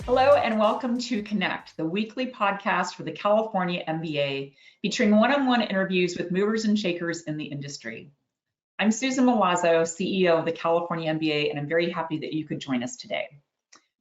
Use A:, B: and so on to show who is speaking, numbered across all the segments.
A: Hello and welcome to Connect, the weekly podcast for the California MBA, featuring one-on-one interviews with movers and shakers in the industry. I'm Susan Milazzo, CEO of the California MBA, and I'm very happy that you could join us today.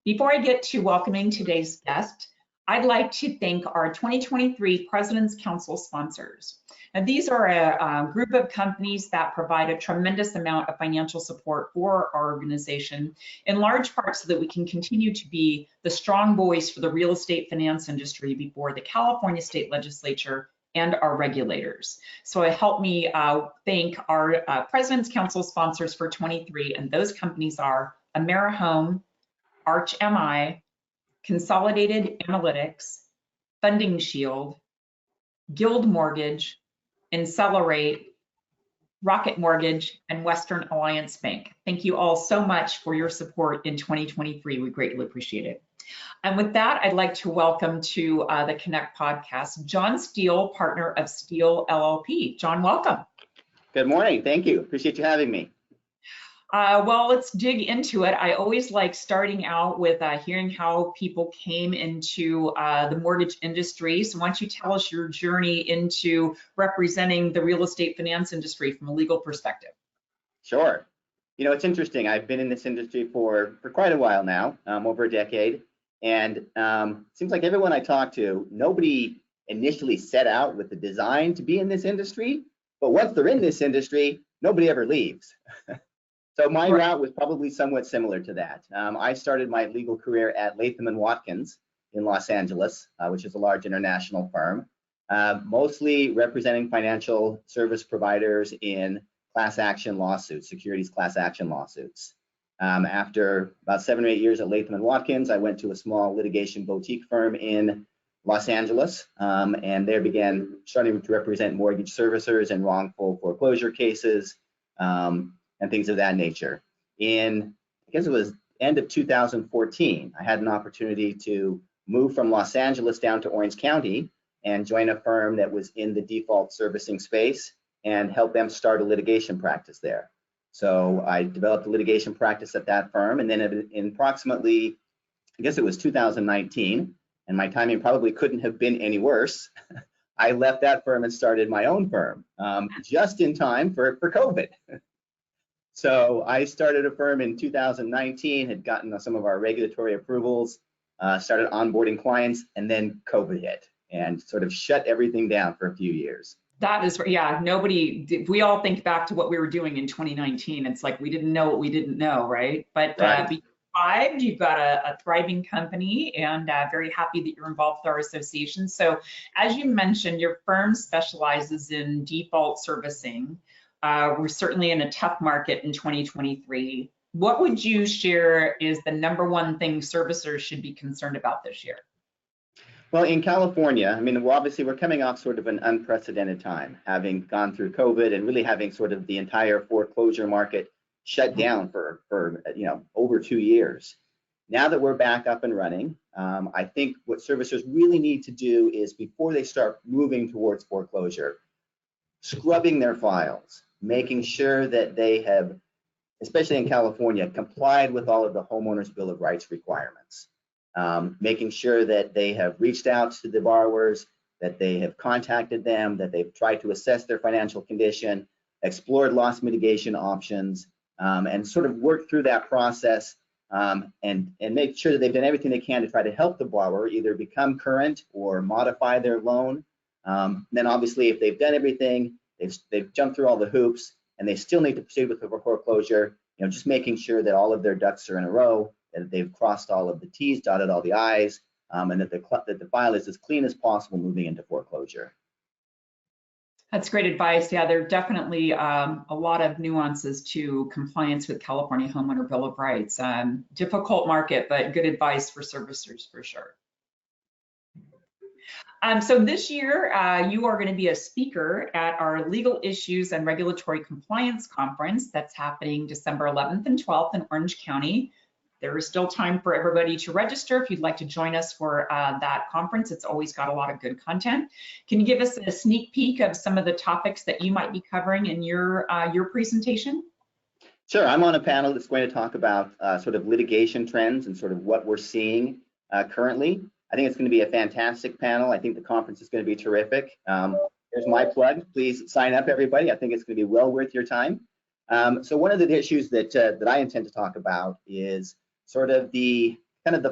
A: Before I get to welcoming today's guest, I'd like to thank our 2023 President's Council sponsors. Now, these are a group of companies that provide a tremendous amount of financial support for our organization, in large part so that we can continue to be the strong voice for the real estate finance industry before the California State Legislature and our regulators. So help me thank our President's Council sponsors for 23, and those companies are AmeriHome, Arch MI, Consolidated Analytics, Funding Shield, Guild Mortgage, Accelerate, Rocket Mortgage, and Western Alliance Bank. Thank you all so much for your support in 2023. We greatly appreciate it. And with that, I'd like to welcome to the Connect podcast, John Steele, partner of Steele LLP. John, welcome.
B: Good morning. Thank you. Appreciate you having me.
A: Well, let's dig into it. I always like starting out with hearing how people came into the mortgage industry. So why don't you tell us your journey into representing the real estate finance industry from a legal perspective?
B: Sure. You know, it's interesting. I've been in this industry for quite a while now, over a decade. And it seems like everyone I talk to, nobody initially set out with the design to be in this industry. But once they're in this industry, nobody ever leaves. So my route was probably somewhat similar to that. I started my legal career at Latham & Watkins in Los Angeles, which is a large international firm, mostly representing financial service providers in class action lawsuits, securities class action lawsuits. After about 7 or 8 years at Latham & Watkins, I went to a small litigation boutique firm in Los Angeles, and there began starting to represent mortgage servicers and wrongful foreclosure cases, and things of that nature. I guess it was end of 2014, I had an opportunity to move from Los Angeles down to Orange County and join a firm that was in the default servicing space and help them start a litigation practice there. So I developed a litigation practice at that firm, and then in approximately, I guess it was 2019, and my timing probably couldn't have been any worse, I left that firm and started my own firm, just in time for COVID. So I started a firm in 2019, had gotten some of our regulatory approvals, started onboarding clients, and then COVID hit and sort of shut everything down for a few years.
A: That is, yeah, we all think back to what we were doing in 2019. It's like we didn't know what we didn't know, right? But right. You've got a thriving company, and very happy that you're involved with our association. So as you mentioned, your firm specializes in default servicing. We're certainly in a tough market in 2023. What would you share is the number one thing servicers should be concerned about this year?
B: Well, in California, I mean, we're coming off sort of an unprecedented time, having gone through COVID and really having sort of the entire foreclosure market shut down for over 2 years. Now that we're back up and running, I think what servicers really need to do is, before they start moving towards foreclosure, scrubbing their files, making sure that they have, especially in California, complied with all of the homeowners' Bill of Rights requirements, making sure that they have reached out to the borrowers, that they have contacted them, that they've tried to assess their financial condition, explored loss mitigation options, and sort of worked through that process, and make sure that they've done everything they can to try to help the borrower either become current or modify their loan. Then obviously, if they've done everything, they've jumped through all the hoops, and they still need to proceed with the foreclosure, just making sure that all of their ducks are in a row, that they've crossed all of the T's, dotted all the I's, and that the file is as clean as possible moving into foreclosure.
A: That's great advice. Yeah, there are definitely a lot of nuances to compliance with California Homeowner Bill of Rights. Difficult market, but good advice for servicers for sure. So this year, you are going to be a speaker at our Legal Issues and Regulatory Compliance Conference that's happening December 11th and 12th in Orange County. There is still time for everybody to register if you'd like to join us for that conference. It's always got a lot of good content. Can you give us a sneak peek of some of the topics that you might be covering in your presentation?
B: Sure, I'm on a panel that's going to talk about sort of litigation trends and sort of what we're seeing currently. I think it's going to be a fantastic panel. I think the conference is going to be terrific. Here's my plug. Please sign up, everybody. I think it's going to be well worth your time. So one of the issues that I intend to talk about is sort of the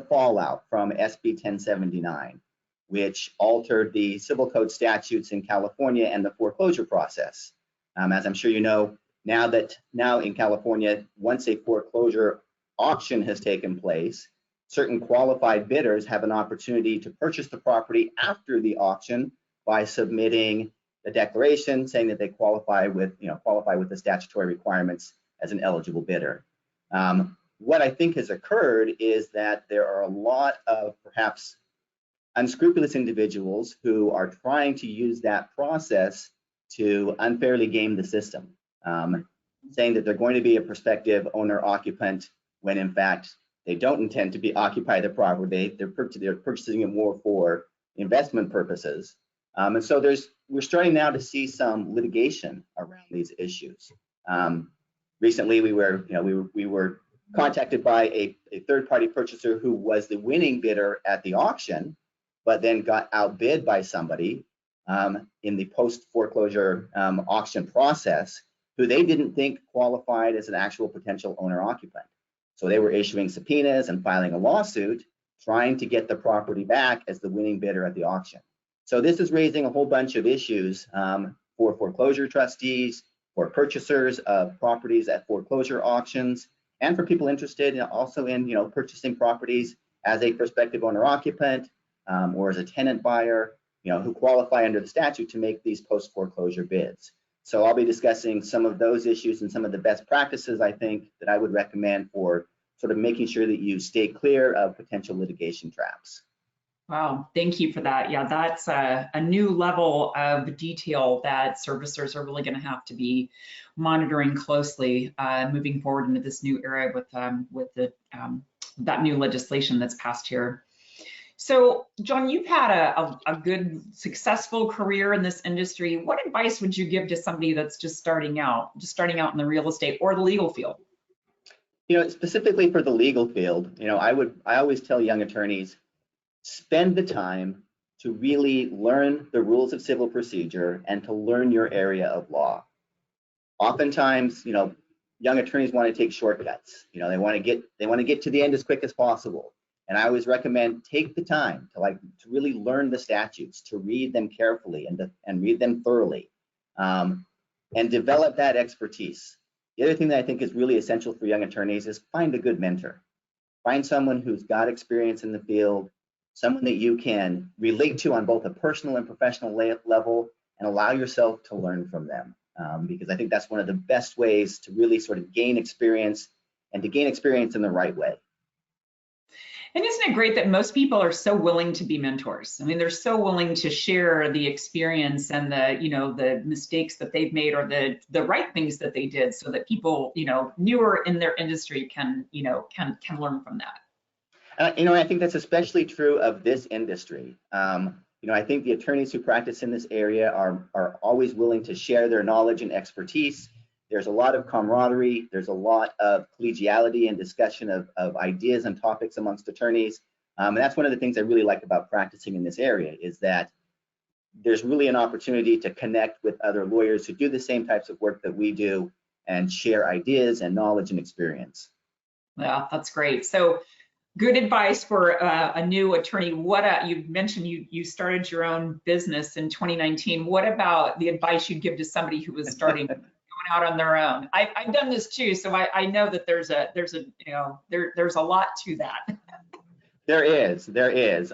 B: fallout from SB 1079, which altered the civil code statutes in California and the foreclosure process. As I'm sure you know, now in California, once a foreclosure auction has taken place, certain qualified bidders have an opportunity to purchase the property after the auction by submitting a declaration saying that they qualify with the statutory requirements as an eligible bidder. What I think has occurred is that there are a lot of perhaps unscrupulous individuals who are trying to use that process to unfairly game the system, saying that they're going to be a prospective owner-occupant when in fact they don't intend to be occupy the property. They're purchasing it more for investment purposes. And so we're starting now to see some litigation around these issues. Recently, we were contacted by a third-party purchaser who was the winning bidder at the auction, but then got outbid by somebody in the post-foreclosure auction process, who they didn't think qualified as an actual potential owner-occupant. So they were issuing subpoenas and filing a lawsuit, trying to get the property back as the winning bidder at the auction. So this is raising a whole bunch of issues for foreclosure trustees, for purchasers of properties at foreclosure auctions, and for people interested also in purchasing properties as a prospective owner-occupant or as a tenant buyer, who qualify under the statute to make these post-foreclosure bids. So I'll be discussing some of those issues and some of the best practices I think that I would recommend for sort of making sure that you stay clear of potential litigation traps.
A: Wow, thank you for that. Yeah, that's a new level of detail that servicers are really going to have to be monitoring closely moving forward into this new era with that new legislation that's passed here. So, John, you've had a good, successful career in this industry. What advice would you give to somebody that's just starting out in the real estate or the legal field?
B: Specifically for the legal field, I always tell young attorneys, spend the time to really learn the rules of civil procedure and to learn your area of law. Oftentimes, young attorneys want to take shortcuts. They want to get to the end as quick as possible. And I always recommend take the time to really learn the statutes, to read them carefully and read them thoroughly, and develop that expertise. The other thing that I think is really essential for young attorneys is find a good mentor. Find someone who's got experience in the field, someone that you can relate to on both a personal and professional level, and allow yourself to learn from them. Because I think that's one of the best ways to really sort of gain experience, and to gain experience in the right way.
A: And isn't it great that most people are so willing to be mentors? I mean, they're so willing to share the experience and the mistakes that they've made or the right things that they did, so that people newer in their industry can learn from that.
B: I think that's especially true of this industry. I think the attorneys who practice in this area are always willing to share their knowledge and expertise. There's a lot of camaraderie. There's a lot of collegiality and discussion of ideas and topics amongst attorneys. And that's one of the things I really like about practicing in this area, is that there's really an opportunity to connect with other lawyers who do the same types of work that we do and share ideas and knowledge and experience.
A: Yeah, that's great. So good advice for a new attorney. You mentioned you started your own business in 2019. What about the advice you'd give to somebody who was starting going out on their own? I've done this too, so I know that there's a lot to that.
B: There is.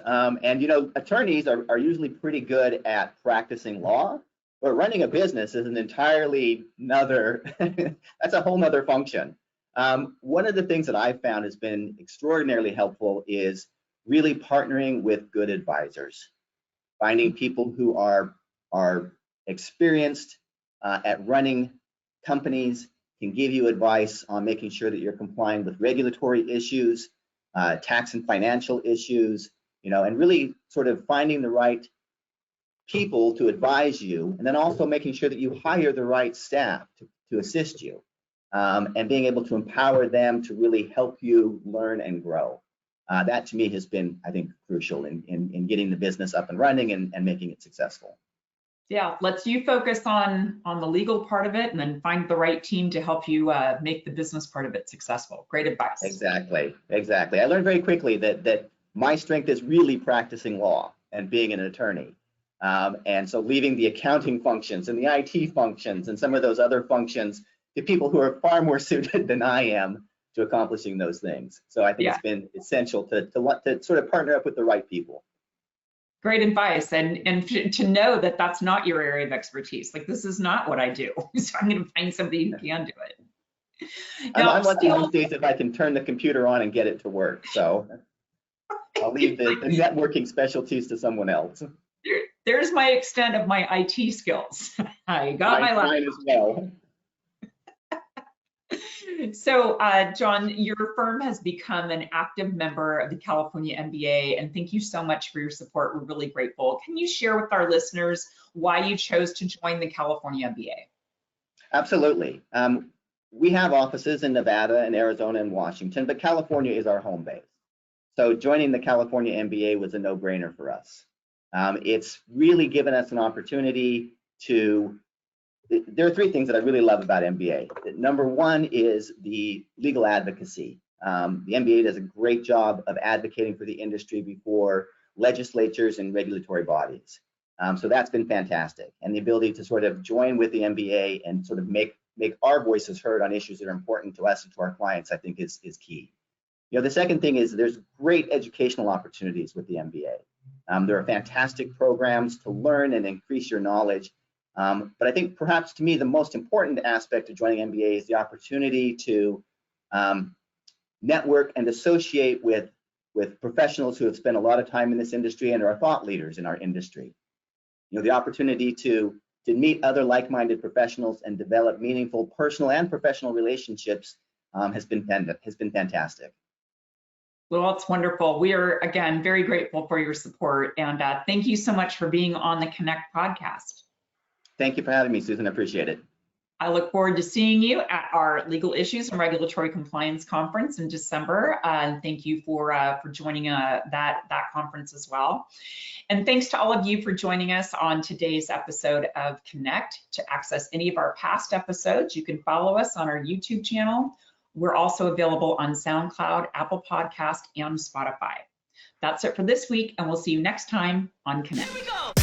B: And attorneys are usually pretty good at practicing law, but running a business is an entirely another. That's a whole nother function. One of the things that I've found has been extraordinarily helpful is really partnering with good advisors, finding people who are experienced at running companies, can give you advice on making sure that you're complying with regulatory issues, tax and financial issues, and really sort of finding the right people to advise you, and then also making sure that you hire the right staff to assist you. And being able to empower them to really help you learn and grow. That to me has been, I think, crucial in getting the business up and running and making it successful.
A: Yeah, lets you focus on the legal part of it and then find the right team to help you make the business part of it successful. Great advice.
B: Exactly. I learned very quickly that my strength is really practicing law and being an attorney. And so leaving the accounting functions and the IT functions and some of those other functions to people who are far more suited than I am to accomplishing those things. So I think it's been essential to sort of partner up with the right people.
A: Great advice, and to know that that's not your area of expertise. Like, this is not what I do, so I'm going to find somebody who can do it. Now,
B: I'm lucky these days if I can turn the computer on and get it to work. So I'll leave the networking specialties to someone else.
A: There's my extent of my IT skills. I got my laptop.
B: Mine as well.
A: So, John, your firm has become an active member of the California MBA, and thank you so much for your support. We're really grateful. Can you share with our listeners why you chose to join the California MBA?
B: Absolutely. We have offices in Nevada and Arizona and Washington, but California is our home base. So joining the California MBA was a no-brainer for us. It's really given us an opportunity to. There are three things that I really love about MBA. Number one is the legal advocacy. The MBA does a great job of advocating for the industry before legislatures and regulatory bodies. So that's been fantastic. And the ability to sort of join with the MBA and sort of make our voices heard on issues that are important to us and to our clients, I think is key. The second thing is there's great educational opportunities with the MBA. There are fantastic programs to learn and increase your knowledge. But I think perhaps to me, the most important aspect of joining MBA is the opportunity to network and associate with professionals who have spent a lot of time in this industry and are thought leaders in our industry. The opportunity to meet other like-minded professionals and develop meaningful personal and professional relationships has been fantastic.
A: Well, it's wonderful. We are, again, very grateful for your support, and thank you so much for being on the Connect podcast.
B: Thank you for having me, Susan. I appreciate it.
A: I look forward to seeing you at our Legal Issues and Regulatory Compliance Conference in December. And thank you for joining that conference as well. And thanks to all of you for joining us on today's episode of Connect. To access any of our past episodes, you can follow us on our YouTube channel. We're also available on SoundCloud, Apple Podcast, and Spotify. That's it for this week, and we'll see you next time on Connect.
C: Here we go.